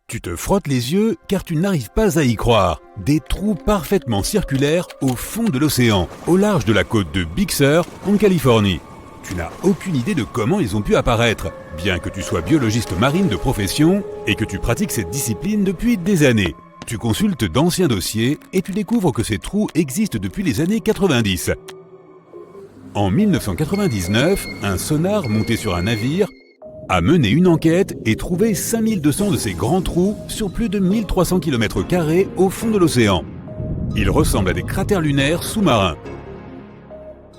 Tu te frottes les yeux car tu n'arrives pas à y croire. Des trous parfaitement circulaires au fond de l'océan, au large de la côte de Big Sur, en Californie. Tu n'as aucune idée de comment ils ont pu apparaître, bien que tu sois biologiste marine de profession et que tu pratiques cette discipline depuis des années. Tu consultes d'anciens dossiers et tu découvres que ces trous existent depuis les années 90. En 1999, un sonar monté sur un navire a mené une enquête et trouvé 5200 de ces grands trous sur plus de 1300 km² au fond de l'océan. Ils ressemblent à des cratères lunaires sous-marins.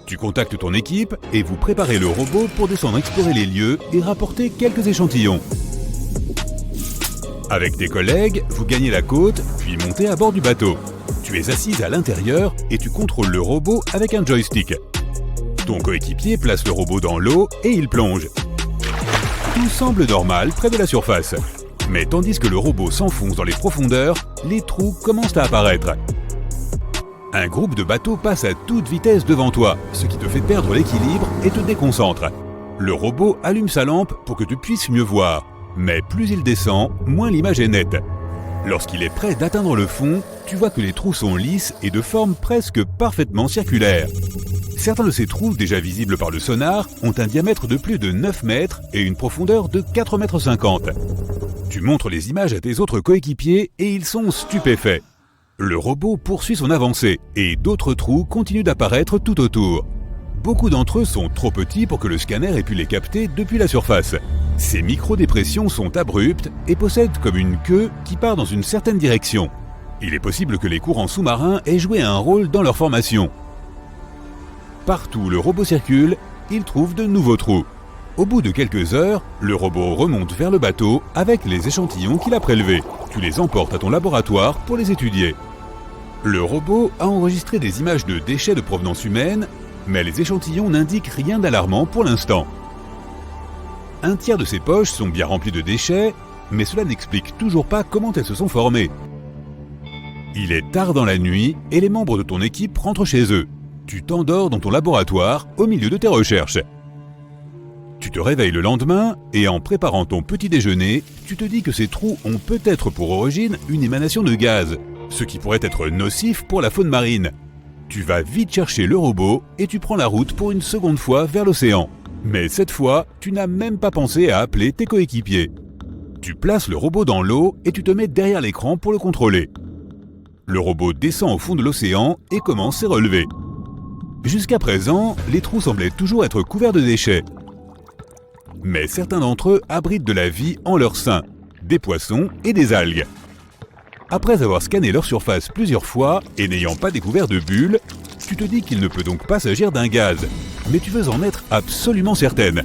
Tu contactes ton équipe et vous préparez le robot pour descendre explorer les lieux et rapporter quelques échantillons. Avec tes collègues, vous gagnez la côte, puis montez à bord du bateau. Tu es assise à l'intérieur et tu contrôles le robot avec un joystick. Ton coéquipier place le robot dans l'eau et il plonge. Tout semble normal près de la surface. Mais tandis que le robot s'enfonce dans les profondeurs, les trous commencent à apparaître. Un groupe de bateaux passe à toute vitesse devant toi, ce qui te fait perdre l'équilibre et te déconcentre. Le robot allume sa lampe pour que tu puisses mieux voir. Mais plus il descend, moins l'image est nette. Lorsqu'il est prêt d'atteindre le fond, tu vois que les trous sont lisses et de forme presque parfaitement circulaire. Certains de ces trous, déjà visibles par le sonar, ont un diamètre de plus de 9 mètres et une profondeur de 4,50 mètres. Tu montres les images à tes autres coéquipiers et ils sont stupéfaits. Le robot poursuit son avancée et d'autres trous continuent d'apparaître tout autour. Beaucoup d'entre eux sont trop petits pour que le scanner ait pu les capter depuis la surface. Ces micro-dépressions sont abruptes et possèdent comme une queue qui part dans une certaine direction. Il est possible que les courants sous-marins aient joué un rôle dans leur formation. Partout où le robot circule, il trouve de nouveaux trous. Au bout de quelques heures, le robot remonte vers le bateau avec les échantillons qu'il a prélevés. Tu les emportes à ton laboratoire pour les étudier. Le robot a enregistré des images de déchets de provenance humaine, mais les échantillons n'indiquent rien d'alarmant pour l'instant. Un tiers de ces poches sont bien remplies de déchets, mais cela n'explique toujours pas comment elles se sont formées. Il est tard dans la nuit et les membres de ton équipe rentrent chez eux. Tu t'endors dans ton laboratoire au milieu de tes recherches. Tu te réveilles le lendemain et en préparant ton petit déjeuner, tu te dis que ces trous ont peut-être pour origine une émanation de gaz, ce qui pourrait être nocif pour la faune marine. Tu vas vite chercher le robot et tu prends la route pour une seconde fois vers l'océan. Mais cette fois, tu n'as même pas pensé à appeler tes coéquipiers. Tu places le robot dans l'eau et tu te mets derrière l'écran pour le contrôler. Le robot descend au fond de l'océan et commence ses relevés. Jusqu'à présent, les trous semblaient toujours être couverts de déchets. Mais certains d'entre eux abritent de la vie en leur sein, des poissons et des algues. Après avoir scanné leur surface plusieurs fois et n'ayant pas découvert de bulles, tu te dis qu'il ne peut donc pas s'agir d'un gaz, mais tu veux en être absolument certaine.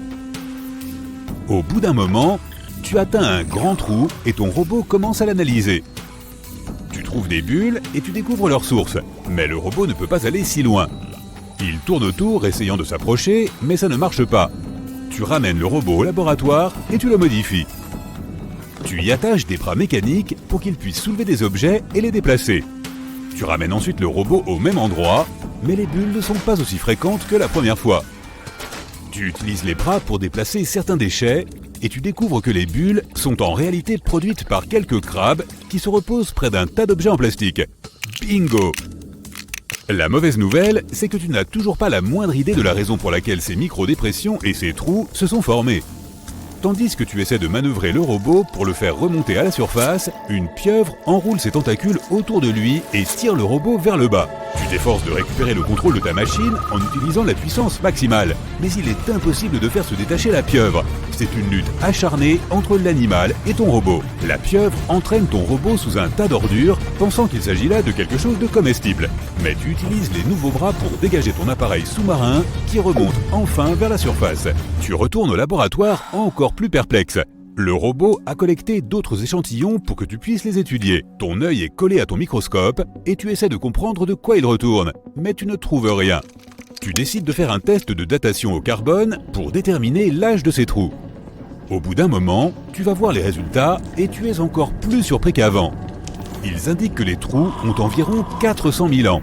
Au bout d'un moment, tu atteins un grand trou et ton robot commence à l'analyser. Tu trouves des bulles et tu découvres leur source, mais le robot ne peut pas aller si loin. Il tourne autour essayant de s'approcher, mais ça ne marche pas. Tu ramènes le robot au laboratoire et tu le modifies. Tu y attaches des bras mécaniques pour qu'il puisse soulever des objets et les déplacer. Tu ramènes ensuite le robot au même endroit, mais les bulles ne sont pas aussi fréquentes que la première fois. Tu utilises les bras pour déplacer certains déchets et tu découvres que les bulles sont en réalité produites par quelques crabes qui se reposent près d'un tas d'objets en plastique. Bingo! La mauvaise nouvelle, c'est que tu n'as toujours pas la moindre idée de la raison pour laquelle ces micro-dépressions et ces trous se sont formés. Tandis que tu essaies de manœuvrer le robot pour le faire remonter à la surface, une pieuvre enroule ses tentacules autour de lui et tire le robot vers le bas. Tu t'efforces de récupérer le contrôle de ta machine en utilisant la puissance maximale, mais il est impossible de faire se détacher la pieuvre. C'est une lutte acharnée entre l'animal et ton robot. La pieuvre entraîne ton robot sous un tas d'ordures, pensant qu'il s'agit là de quelque chose de comestible. Mais tu utilises les nouveaux bras pour dégager ton appareil sous-marin qui remonte enfin vers la surface. Tu retournes au laboratoire encore plus perplexe. Le robot a collecté d'autres échantillons pour que tu puisses les étudier. Ton œil est collé à ton microscope et tu essaies de comprendre de quoi il retourne, mais tu ne trouves rien. Tu décides de faire un test de datation au carbone pour déterminer l'âge de ces trous. Au bout d'un moment, tu vas voir les résultats et tu es encore plus surpris qu'avant. Ils indiquent que les trous ont environ 400 000 ans.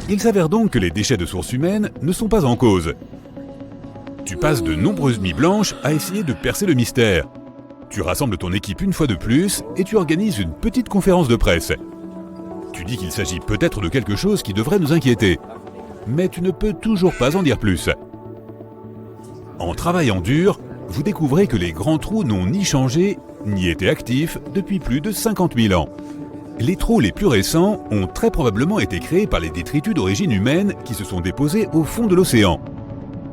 Il s'avère donc que les déchets de source humaine ne sont pas en cause. Tu passes de nombreuses nuits blanches à essayer de percer le mystère. Tu rassembles ton équipe une fois de plus et tu organises une petite conférence de presse. Tu dis qu'il s'agit peut-être de quelque chose qui devrait nous inquiéter, mais tu ne peux toujours pas en dire plus. En travaillant dur, vous découvrez que les grands trous n'ont ni changé, ni été actifs depuis plus de 50 000 ans. Les trous les plus récents ont très probablement été créés par les détritus d'origine humaine qui se sont déposés au fond de l'océan.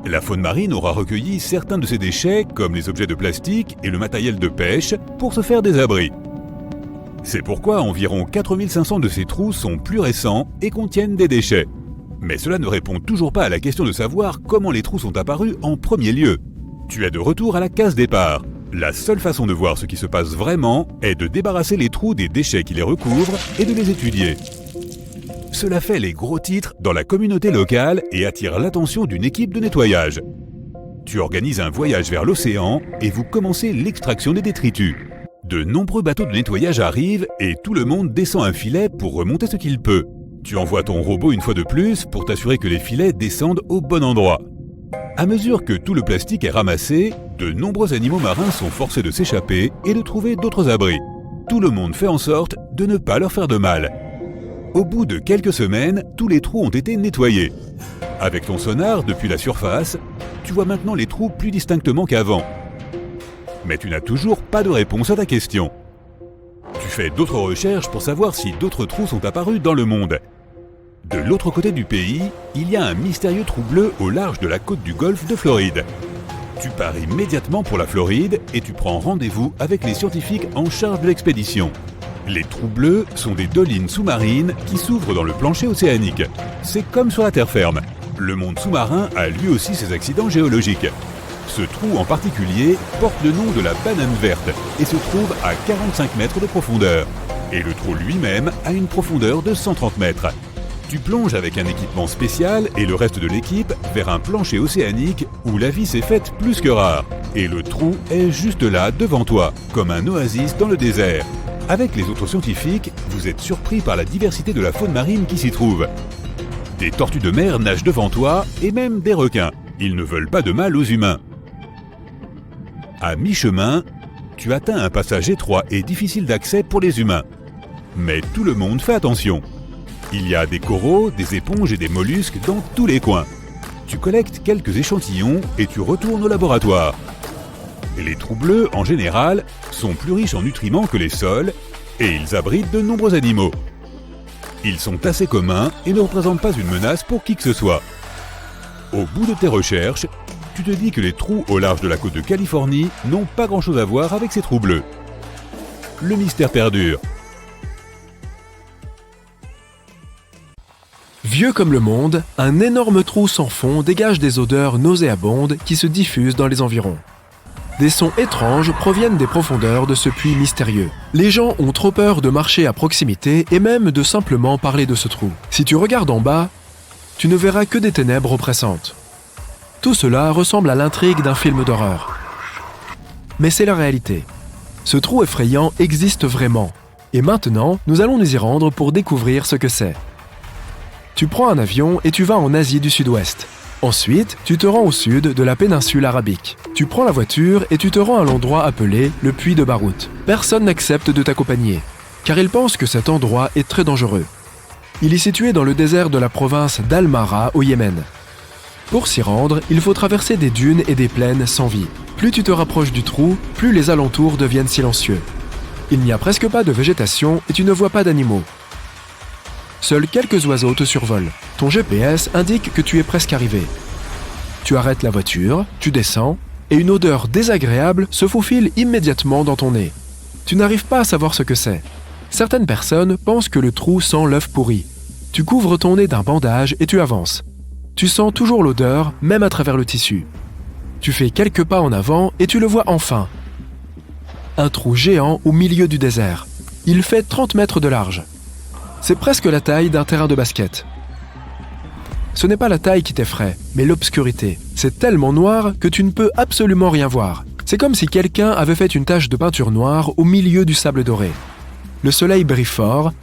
La faune marine aura recueilli certains de ces déchets, comme les objets de plastique et le matériel de pêche, pour se faire des abris. C'est pourquoi environ 4500 de ces trous sont plus récents et contiennent des déchets. Mais cela ne répond toujours pas à la question de savoir comment les trous sont apparus en premier lieu. Tu es de retour à la case départ. La seule façon de voir ce qui se passe vraiment est de débarrasser les trous des déchets qui les recouvrent et de les étudier. Cela fait les gros titres dans la communauté locale et attire l'attention d'une équipe de nettoyage. Tu organises un voyage vers l'océan et vous commencez l'extraction des détritus. De nombreux bateaux de nettoyage arrivent et tout le monde descend un filet pour remonter ce qu'il peut. Tu envoies ton robot une fois de plus pour t'assurer que les filets descendent au bon endroit. À mesure que tout le plastique est ramassé, de nombreux animaux marins sont forcés de s'échapper et de trouver d'autres abris. Tout le monde fait en sorte de ne pas leur faire de mal. Au bout de quelques semaines, tous les trous ont été nettoyés. Avec ton sonar, depuis la surface, tu vois maintenant les trous plus distinctement qu'avant. Mais tu n'as toujours pas de réponse à ta question. Tu fais d'autres recherches pour savoir si d'autres trous sont apparus dans le monde. De l'autre côté du pays, il y a un mystérieux trou bleu au large de la côte du golfe de Floride. Tu pars immédiatement pour la Floride et tu prends rendez-vous avec les scientifiques en charge de l'expédition. Les trous bleus sont des dolines sous-marines qui s'ouvrent dans le plancher océanique. C'est comme sur la terre ferme. Le monde sous-marin a lui aussi ses accidents géologiques. Ce trou en particulier porte le nom de la banane verte et se trouve à 45 mètres de profondeur. Et le trou lui-même a une profondeur de 130 mètres. Tu plonges avec un équipement spécial et le reste de l'équipe vers un plancher océanique où la vie s'est faite plus que rare. Et le trou est juste là devant toi, comme un oasis dans le désert. Avec les autres scientifiques, vous êtes surpris par la diversité de la faune marine qui s'y trouve. Des tortues de mer nagent devant toi et même des requins. Ils ne veulent pas de mal aux humains. À mi-chemin, tu atteins un passage étroit et difficile d'accès pour les humains. Mais tout le monde fait attention. Il y a des coraux, des éponges et des mollusques dans tous les coins. Tu collectes quelques échantillons et tu retournes au laboratoire. Et les trous bleus, en général, sont plus riches en nutriments que les sols et ils abritent de nombreux animaux. Ils sont assez communs et ne représentent pas une menace pour qui que ce soit. Au bout de tes recherches, tu te dis que les trous au large de la côte de Californie n'ont pas grand-chose à voir avec ces trous bleus. Le mystère perdure. Vieux comme le monde, un énorme trou sans fond dégage des odeurs nauséabondes qui se diffusent dans les environs. Des sons étranges proviennent des profondeurs de ce puits mystérieux. Les gens ont trop peur de marcher à proximité et même de simplement parler de ce trou. Si tu regardes en bas, tu ne verras que des ténèbres oppressantes. Tout cela ressemble à l'intrigue d'un film d'horreur. Mais c'est la réalité. Ce trou effrayant existe vraiment. Et maintenant, nous allons nous y rendre pour découvrir ce que c'est. Tu prends un avion et tu vas en Asie du Sud-Ouest. Ensuite, tu te rends au sud de la péninsule arabique. Tu prends la voiture et tu te rends à l'endroit appelé le puits de Barout. Personne n'accepte de t'accompagner, car ils pensent que cet endroit est très dangereux. Il est situé dans le désert de la province d'Al-Mara au Yémen. Pour s'y rendre, il faut traverser des dunes et des plaines sans vie. Plus tu te rapproches du trou, plus les alentours deviennent silencieux. Il n'y a presque pas de végétation et tu ne vois pas d'animaux. Seuls quelques oiseaux te survolent. Ton GPS indique que tu es presque arrivé. Tu arrêtes la voiture, tu descends, et une odeur désagréable se faufile immédiatement dans ton nez. Tu n'arrives pas à savoir ce que c'est. Certaines personnes pensent que le trou sent l'œuf pourri. Tu couvres ton nez d'un bandage et tu avances. Tu sens toujours l'odeur, même à travers le tissu. Tu fais quelques pas en avant et tu le vois enfin. Un trou géant au milieu du désert. Il fait 30 mètres de large. C'est presque la taille d'un terrain de basket. Ce n'est pas la taille qui t'effraie, mais l'obscurité. C'est tellement noir que tu ne peux absolument rien voir. C'est comme si quelqu'un avait fait une tache de peinture noire au milieu du sable doré. Le soleil brille fort,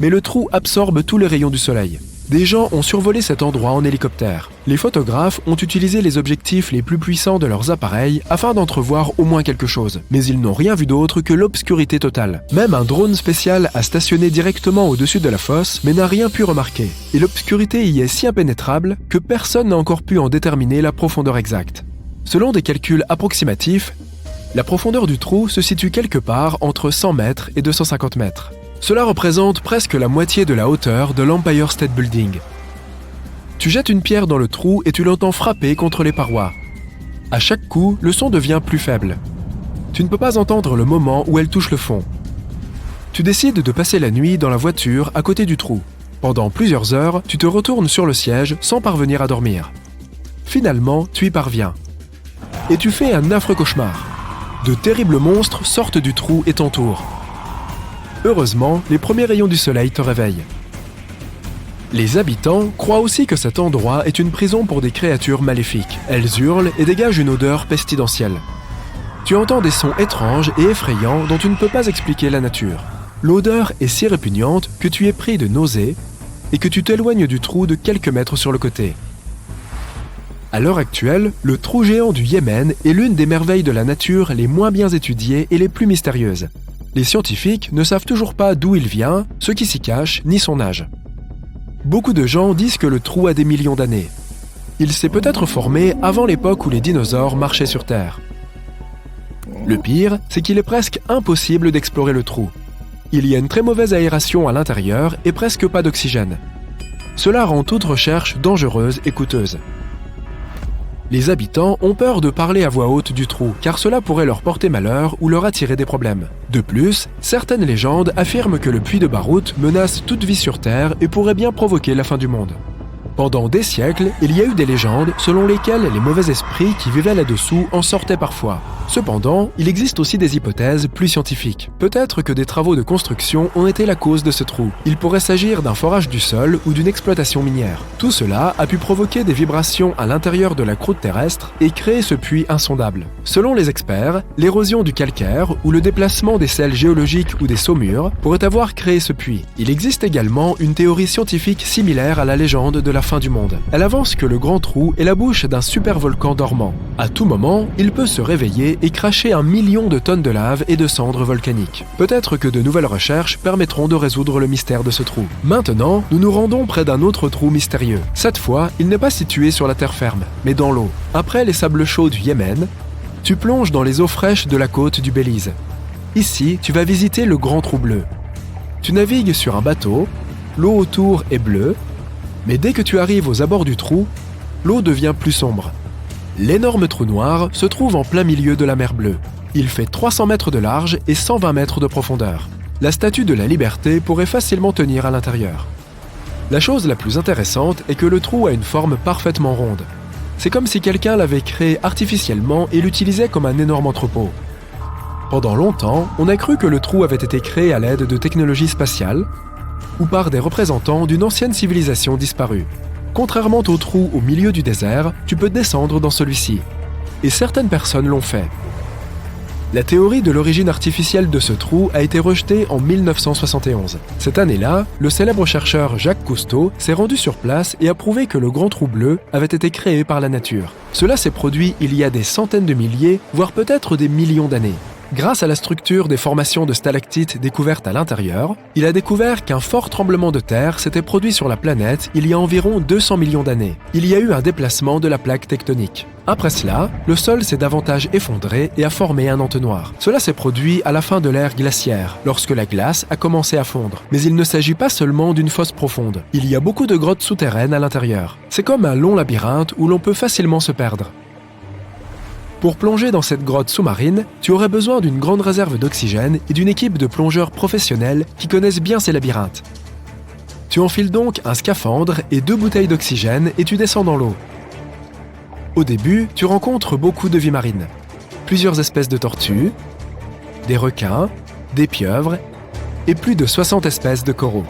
mais le trou absorbe tous les rayons du soleil. Des gens ont survolé cet endroit en hélicoptère. Les photographes ont utilisé les objectifs les plus puissants de leurs appareils afin d'entrevoir au moins quelque chose. Mais ils n'ont rien vu d'autre que l'obscurité totale. Même un drone spécial a stationné directement au-dessus de la fosse, mais n'a rien pu remarquer. Et l'obscurité y est si impénétrable que personne n'a encore pu en déterminer la profondeur exacte. Selon des calculs approximatifs, la profondeur du trou se situe quelque part entre 100 mètres et 250 mètres. Cela représente presque la moitié de la hauteur de l'Empire State Building. Tu jettes une pierre dans le trou et tu l'entends frapper contre les parois. À chaque coup, le son devient plus faible. Tu ne peux pas entendre le moment où elle touche le fond. Tu décides de passer la nuit dans la voiture à côté du trou. Pendant plusieurs heures, tu te retournes sur le siège sans parvenir à dormir. Finalement, tu y parviens. Et tu fais un affreux cauchemar. De terribles monstres sortent du trou et t'entourent. Heureusement, les premiers rayons du soleil te réveillent. Les habitants croient aussi que cet endroit est une prison pour des créatures maléfiques. Elles hurlent et dégagent une odeur pestilentielle. Tu entends des sons étranges et effrayants dont tu ne peux pas expliquer la nature. L'odeur est si répugnante que tu es pris de nausées et que tu t'éloignes du trou de quelques mètres sur le côté. À l'heure actuelle, le trou géant du Yémen est l'une des merveilles de la nature les moins bien étudiées et les plus mystérieuses. Les scientifiques ne savent toujours pas d'où il vient, ce qui s'y cache, ni son âge. Beaucoup de gens disent que le trou a des millions d'années. Il s'est peut-être formé avant l'époque où les dinosaures marchaient sur Terre. Le pire, c'est qu'il est presque impossible d'explorer le trou. Il y a une très mauvaise aération à l'intérieur et presque pas d'oxygène. Cela rend toute recherche dangereuse et coûteuse. Les habitants ont peur de parler à voix haute du trou, car cela pourrait leur porter malheur ou leur attirer des problèmes. De plus, certaines légendes affirment que le puits de Barut menace toute vie sur Terre et pourrait bien provoquer la fin du monde. Pendant des siècles, il y a eu des légendes selon lesquelles les mauvais esprits qui vivaient là-dessous en sortaient parfois. Cependant, il existe aussi des hypothèses plus scientifiques. Peut-être que des travaux de construction ont été la cause de ce trou. Il pourrait s'agir d'un forage du sol ou d'une exploitation minière. Tout cela a pu provoquer des vibrations à l'intérieur de la croûte terrestre et créer ce puits insondable. Selon les experts, l'érosion du calcaire ou le déplacement des sels géologiques ou des saumures pourrait avoir créé ce puits. Il existe également une théorie scientifique similaire à la légende de la fin du monde. Elle avance que le grand trou est la bouche d'un supervolcan dormant. À tout moment, il peut se réveiller et cracher 1 million de tonnes de lave et de cendres volcaniques. Peut-être que de nouvelles recherches permettront de résoudre le mystère de ce trou. Maintenant, nous nous rendons près d'un autre trou mystérieux. Cette fois, il n'est pas situé sur la terre ferme, mais dans l'eau. Après les sables chauds du Yémen, tu plonges dans les eaux fraîches de la côte du Belize. Ici, tu vas visiter le Grand Trou Bleu. Tu navigues sur un bateau, l'eau autour est bleue, mais dès que tu arrives aux abords du trou, l'eau devient plus sombre. L'énorme trou noir se trouve en plein milieu de la mer Bleue. Il fait 300 mètres de large et 120 mètres de profondeur. La statue de la Liberté pourrait facilement tenir à l'intérieur. La chose la plus intéressante est que le trou a une forme parfaitement ronde. C'est comme si quelqu'un l'avait créé artificiellement et l'utilisait comme un énorme entrepôt. Pendant longtemps, on a cru que le trou avait été créé à l'aide de technologies spatiales ou par des représentants d'une ancienne civilisation disparue. Contrairement au trou au milieu du désert, tu peux descendre dans celui-ci. Et certaines personnes l'ont fait. La théorie de l'origine artificielle de ce trou a été rejetée en 1971. Cette année-là, le célèbre chercheur Jacques Cousteau s'est rendu sur place et a prouvé que le Grand Trou Bleu avait été créé par la nature. Cela s'est produit il y a des centaines de milliers, voire peut-être des millions d'années. Grâce à la structure des formations de stalactites découvertes à l'intérieur, il a découvert qu'un fort tremblement de terre s'était produit sur la planète il y a environ 200 millions d'années. Il y a eu un déplacement de la plaque tectonique. Après cela, le sol s'est davantage effondré et a formé un entonnoir. Cela s'est produit à la fin de l'ère glaciaire, lorsque la glace a commencé à fondre. Mais il ne s'agit pas seulement d'une fosse profonde. Il y a beaucoup de grottes souterraines à l'intérieur. C'est comme un long labyrinthe où l'on peut facilement se perdre. Pour plonger dans cette grotte sous-marine, tu aurais besoin d'une grande réserve d'oxygène et d'une équipe de plongeurs professionnels qui connaissent bien ces labyrinthes. Tu enfiles donc un scaphandre et 2 bouteilles d'oxygène et tu descends dans l'eau. Au début, tu rencontres beaucoup de vie marine. Plusieurs espèces de tortues, des requins, des pieuvres et plus de 60 espèces de coraux.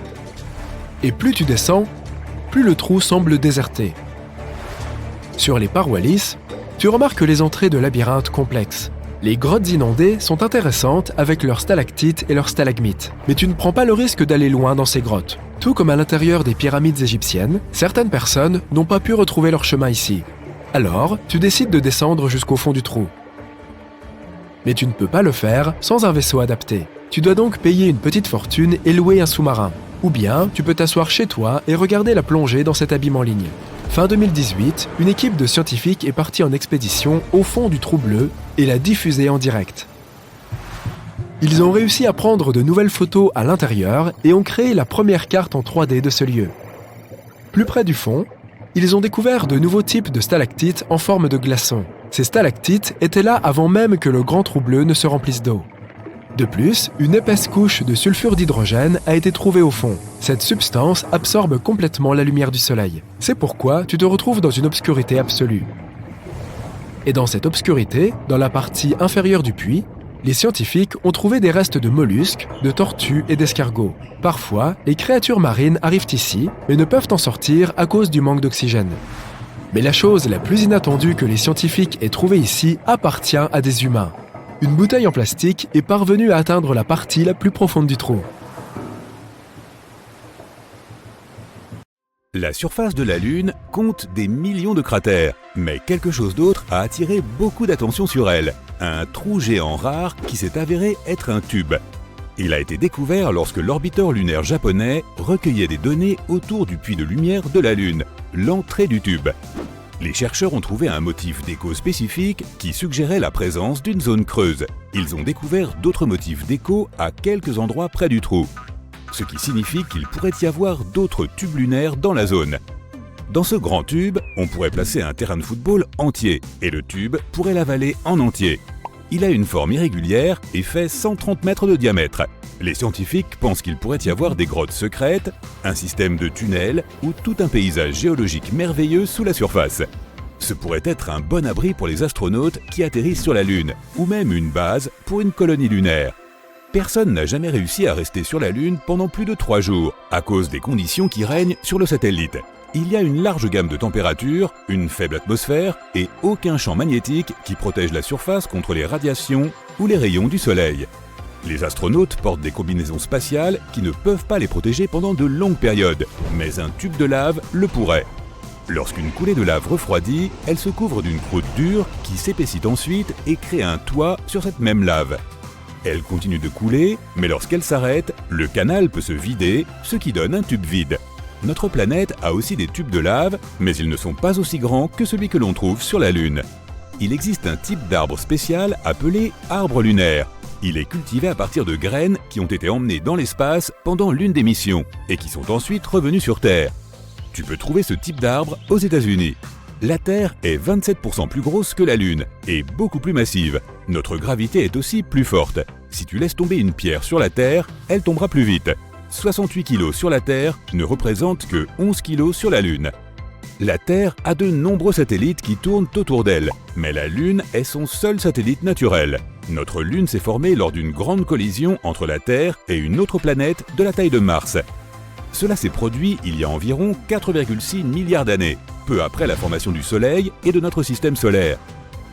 Et plus tu descends, plus le trou semble déserté. Sur les parois lisses, tu remarques les entrées de labyrinthes complexes. Les grottes inondées sont intéressantes avec leurs stalactites et leurs stalagmites, mais tu ne prends pas le risque d'aller loin dans ces grottes. Tout comme à l'intérieur des pyramides égyptiennes, certaines personnes n'ont pas pu retrouver leur chemin ici. Alors, tu décides de descendre jusqu'au fond du trou. Mais tu ne peux pas le faire sans un vaisseau adapté. Tu dois donc payer une petite fortune et louer un sous-marin. Ou bien, tu peux t'asseoir chez toi et regarder la plongée dans cet abîme en ligne. Fin 2018, une équipe de scientifiques est partie en expédition au fond du trou bleu et l'a diffusée en direct. Ils ont réussi à prendre de nouvelles photos à l'intérieur et ont créé la première carte en 3D de ce lieu. Plus près du fond, ils ont découvert de nouveaux types de stalactites en forme de glaçons. Ces stalactites étaient là avant même que le grand trou bleu ne se remplisse d'eau. De plus, une épaisse couche de sulfure d'hydrogène a été trouvée au fond. Cette substance absorbe complètement la lumière du soleil. C'est pourquoi tu te retrouves dans une obscurité absolue. Et dans cette obscurité, dans la partie inférieure du puits, les scientifiques ont trouvé des restes de mollusques, de tortues et d'escargots. Parfois, les créatures marines arrivent ici, mais ne peuvent en sortir à cause du manque d'oxygène. Mais la chose la plus inattendue que les scientifiques aient trouvée ici appartient à des humains. Une bouteille en plastique est parvenue à atteindre la partie la plus profonde du trou. La surface de la Lune compte des millions de cratères, mais quelque chose d'autre a attiré beaucoup d'attention sur elle. Un trou géant rare qui s'est avéré être un tube. Il a été découvert lorsque l'orbiteur lunaire japonais recueillait des données autour du puits de lumière de la Lune, l'entrée du tube. Les chercheurs ont trouvé un motif d'écho spécifique qui suggérait la présence d'une zone creuse. Ils ont découvert d'autres motifs d'écho à quelques endroits près du trou, ce qui signifie qu'il pourrait y avoir d'autres tubes lunaires dans la zone. Dans ce grand tube, on pourrait placer un terrain de football entier et le tube pourrait l'avaler en entier. Il a une forme irrégulière et fait 130 mètres de diamètre. Les scientifiques pensent qu'il pourrait y avoir des grottes secrètes, un système de tunnels ou tout un paysage géologique merveilleux sous la surface. Ce pourrait être un bon abri pour les astronautes qui atterrissent sur la Lune, ou même une base pour une colonie lunaire. Personne n'a jamais réussi à rester sur la Lune pendant plus de 3 jours, à cause des conditions qui règnent sur le satellite. Il y a une large gamme de températures, une faible atmosphère et aucun champ magnétique qui protège la surface contre les radiations ou les rayons du Soleil. Les astronautes portent des combinaisons spatiales qui ne peuvent pas les protéger pendant de longues périodes, mais un tube de lave le pourrait. Lorsqu'une coulée de lave refroidit, elle se couvre d'une croûte dure qui s'épaissit ensuite et crée un toit sur cette même lave. Elle continue de couler, mais lorsqu'elle s'arrête, le canal peut se vider, ce qui donne un tube vide. Notre planète a aussi des tubes de lave, mais ils ne sont pas aussi grands que celui que l'on trouve sur la Lune. Il existe un type d'arbre spécial appelé arbre lunaire. Il est cultivé à partir de graines qui ont été emmenées dans l'espace pendant l'une des missions et qui sont ensuite revenues sur Terre. Tu peux trouver ce type d'arbre aux États-Unis. La Terre est 27% plus grosse que la Lune et beaucoup plus massive. Notre gravité est aussi plus forte. Si tu laisses tomber une pierre sur la Terre, elle tombera plus vite. 68 kg sur la Terre ne représentent que 11 kg sur la Lune. La Terre a de nombreux satellites qui tournent autour d'elle, mais la Lune est son seul satellite naturel. Notre Lune s'est formée lors d'une grande collision entre la Terre et une autre planète de la taille de Mars. Cela s'est produit il y a environ 4,6 milliards d'années, peu après la formation du Soleil et de notre système solaire.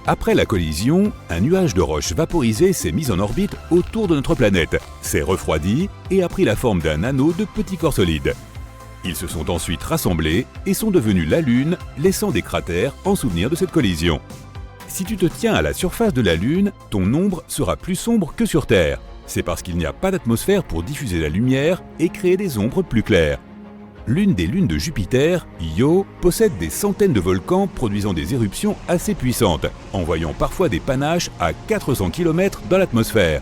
Après la collision, un nuage de roches vaporisées s'est mis en orbite autour de notre planète, s'est refroidi et a pris la forme d'un anneau de petits corps solides. Ils se sont ensuite rassemblés et sont devenus la Lune, laissant des cratères en souvenir de cette collision. Si tu te tiens à la surface de la Lune, ton ombre sera plus sombre que sur Terre. C'est parce qu'il n'y a pas d'atmosphère pour diffuser la lumière et créer des ombres plus claires. L'une des lunes de Jupiter, Io, possède des centaines de volcans produisant des éruptions assez puissantes, envoyant parfois des panaches à 400 km dans l'atmosphère.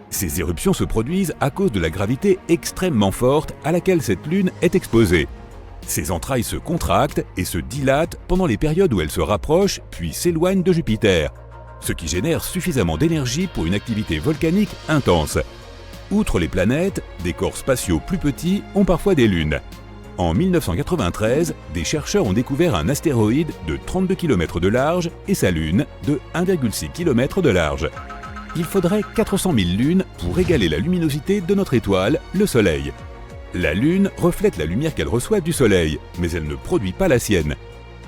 Ces éruptions se produisent à cause de la gravité extrêmement forte à laquelle cette lune est exposée. Ses entrailles se contractent et se dilatent pendant les périodes où elles se rapprochent puis s'éloignent de Jupiter, ce qui génère suffisamment d'énergie pour une activité volcanique intense. Outre les planètes, des corps spatiaux plus petits ont parfois des lunes. En 1993, des chercheurs ont découvert un astéroïde de 32 km de large et sa lune de 1,6 km de large. Il faudrait 400 000 lunes pour égaler la luminosité de notre étoile, le Soleil. La Lune reflète la lumière qu'elle reçoit du Soleil, mais elle ne produit pas la sienne.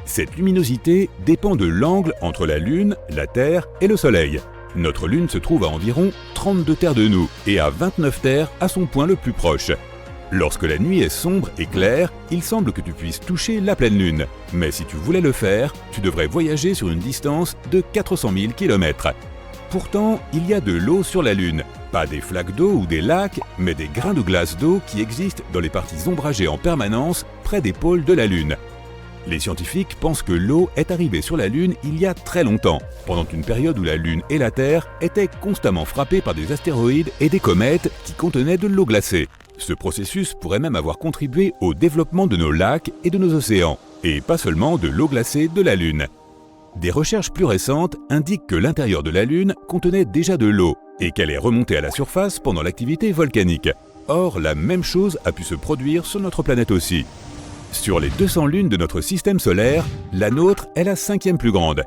Cette luminosité dépend de l'angle entre la Lune, la Terre et le Soleil. Notre Lune se trouve à environ 32 terres de nous et à 29 terres à son point le plus proche. Lorsque la nuit est sombre et claire, il semble que tu puisses toucher la pleine Lune. Mais si tu voulais le faire, tu devrais voyager sur une distance de 400 000 km. Pourtant, il y a de l'eau sur la Lune. Pas des flaques d'eau ou des lacs, mais des grains de glace d'eau qui existent dans les parties ombragées en permanence près des pôles de la Lune. Les scientifiques pensent que l'eau est arrivée sur la Lune il y a très longtemps, pendant une période où la Lune et la Terre étaient constamment frappées par des astéroïdes et des comètes qui contenaient de l'eau glacée. Ce processus pourrait même avoir contribué au développement de nos lacs et de nos océans, et pas seulement de l'eau glacée de la Lune. Des recherches plus récentes indiquent que l'intérieur de la Lune contenait déjà de l'eau et qu'elle est remontée à la surface pendant l'activité volcanique. Or, la même chose a pu se produire sur notre planète aussi. Sur les 200 lunes de notre système solaire, la nôtre est la 5e plus grande.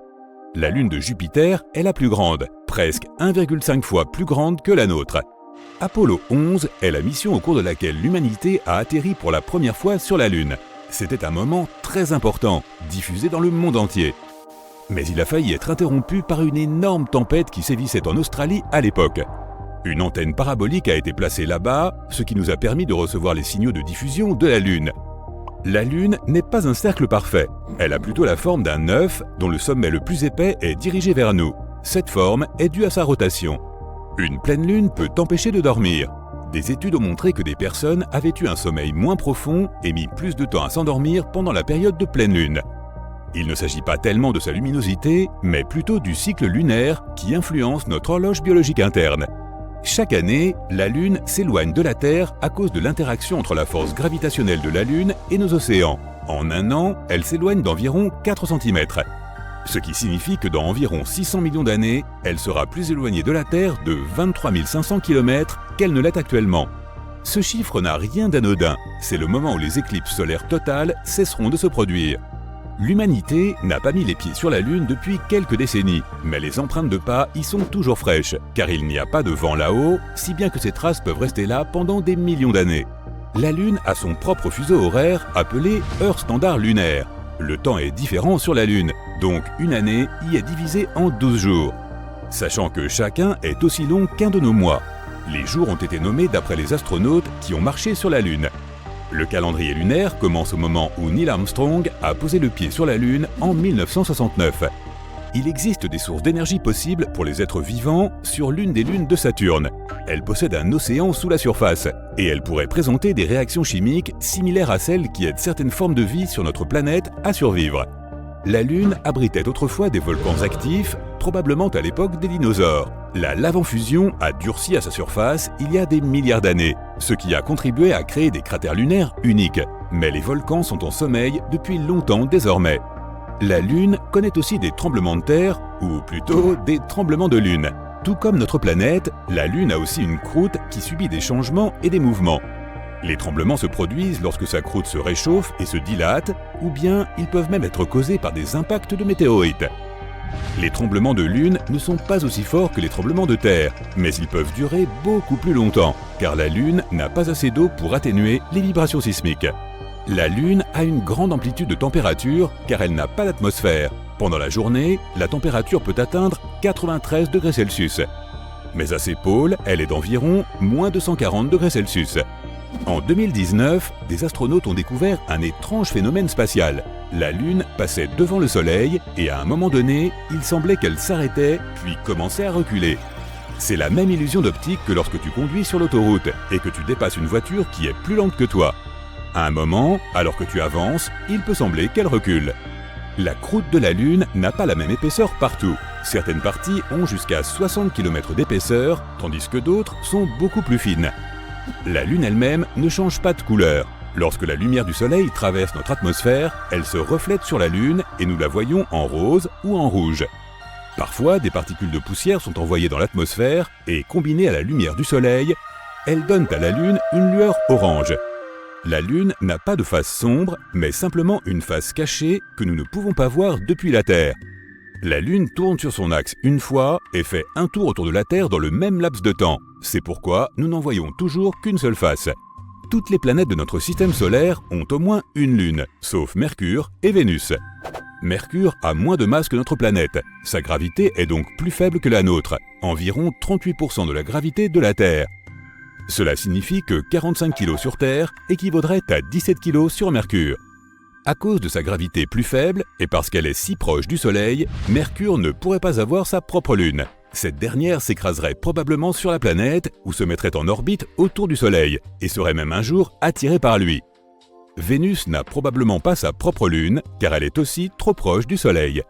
La lune de Jupiter est la plus grande, presque 1,5 fois plus grande que la nôtre. Apollo 11 est la mission au cours de laquelle l'humanité a atterri pour la première fois sur la Lune. C'était un moment très important, diffusé dans le monde entier. Mais il a failli être interrompu par une énorme tempête qui sévissait en Australie à l'époque. Une antenne parabolique a été placée là-bas, ce qui nous a permis de recevoir les signaux de diffusion de la Lune. La Lune n'est pas un cercle parfait. Elle a plutôt la forme d'un œuf dont le sommet le plus épais est dirigé vers nous. Cette forme est due à sa rotation. Une pleine Lune peut t'empêcher de dormir. Des études ont montré que des personnes avaient eu un sommeil moins profond et mis plus de temps à s'endormir pendant la période de pleine Lune. Il ne s'agit pas tellement de sa luminosité, mais plutôt du cycle lunaire qui influence notre horloge biologique interne. Chaque année, la Lune s'éloigne de la Terre à cause de l'interaction entre la force gravitationnelle de la Lune et nos océans. En un an, elle s'éloigne d'environ 4 cm. Ce qui signifie que dans environ 600 millions d'années, elle sera plus éloignée de la Terre de 23 500 km qu'elle ne l'est actuellement. Ce chiffre n'a rien d'anodin, c'est le moment où les éclipses solaires totales cesseront de se produire. L'humanité n'a pas mis les pieds sur la Lune depuis quelques décennies, mais les empreintes de pas y sont toujours fraîches, car il n'y a pas de vent là-haut, si bien que ces traces peuvent rester là pendant des millions d'années. La Lune a son propre fuseau horaire appelé heure standard lunaire. Le temps est différent sur la Lune, donc une année y est divisée en 12 jours. Sachant que chacun est aussi long qu'un de nos mois. Les jours ont été nommés d'après les astronautes qui ont marché sur la Lune. Le calendrier lunaire commence au moment où Neil Armstrong a posé le pied sur la Lune en 1969. Il existe des sources d'énergie possibles pour les êtres vivants sur l'une des lunes de Saturne. Elle possède un océan sous la surface et elle pourrait présenter des réactions chimiques similaires à celles qui aident certaines formes de vie sur notre planète à survivre. La Lune abritait autrefois des volcans actifs, probablement à l'époque des dinosaures. La lave en fusion a durci à sa surface il y a des milliards d'années, ce qui a contribué à créer des cratères lunaires uniques. Mais les volcans sont en sommeil depuis longtemps désormais. La Lune connaît aussi des tremblements de terre, ou plutôt des tremblements de Lune. Tout comme notre planète, la Lune a aussi une croûte qui subit des changements et des mouvements. Les tremblements se produisent lorsque sa croûte se réchauffe et se dilate, ou bien ils peuvent même être causés par des impacts de météorites. Les tremblements de Lune ne sont pas aussi forts que les tremblements de terre, mais ils peuvent durer beaucoup plus longtemps, car la Lune n'a pas assez d'eau pour atténuer les vibrations sismiques. La Lune a une grande amplitude de température car elle n'a pas d'atmosphère. Pendant la journée, la température peut atteindre 93 degrés Celsius. Mais à ses pôles, elle est d'environ moins 240 degrés Celsius. En 2019, des astronautes ont découvert un étrange phénomène spatial. La Lune passait devant le Soleil et à un moment donné, il semblait qu'elle s'arrêtait puis commençait à reculer. C'est la même illusion d'optique que lorsque tu conduis sur l'autoroute et que tu dépasses une voiture qui est plus lente que toi. À un moment, alors que tu avances, il peut sembler qu'elle recule. La croûte de la Lune n'a pas la même épaisseur partout. Certaines parties ont jusqu'à 60 km d'épaisseur, tandis que d'autres sont beaucoup plus fines. La Lune elle-même ne change pas de couleur. Lorsque la lumière du Soleil traverse notre atmosphère, elle se reflète sur la Lune et nous la voyons en rose ou en rouge. Parfois, des particules de poussière sont envoyées dans l'atmosphère et, combinées à la lumière du Soleil, elles donnent à la Lune une lueur orange. La Lune n'a pas de face sombre, mais simplement une face cachée que nous ne pouvons pas voir depuis la Terre. La Lune tourne sur son axe une fois et fait un tour autour de la Terre dans le même laps de temps. C'est pourquoi nous n'en voyons toujours qu'une seule face. Toutes les planètes de notre système solaire ont au moins une lune, sauf Mercure et Vénus. Mercure a moins de masse que notre planète. Sa gravité est donc plus faible que la nôtre, environ 38% de la gravité de la Terre. Cela signifie que 45 kg sur Terre équivaudrait à 17 kg sur Mercure. À cause de sa gravité plus faible et parce qu'elle est si proche du Soleil, Mercure ne pourrait pas avoir sa propre lune. Cette dernière s'écraserait probablement sur la planète ou se mettrait en orbite autour du Soleil et serait même un jour attirée par lui. Vénus n'a probablement pas sa propre lune car elle est aussi trop proche du Soleil.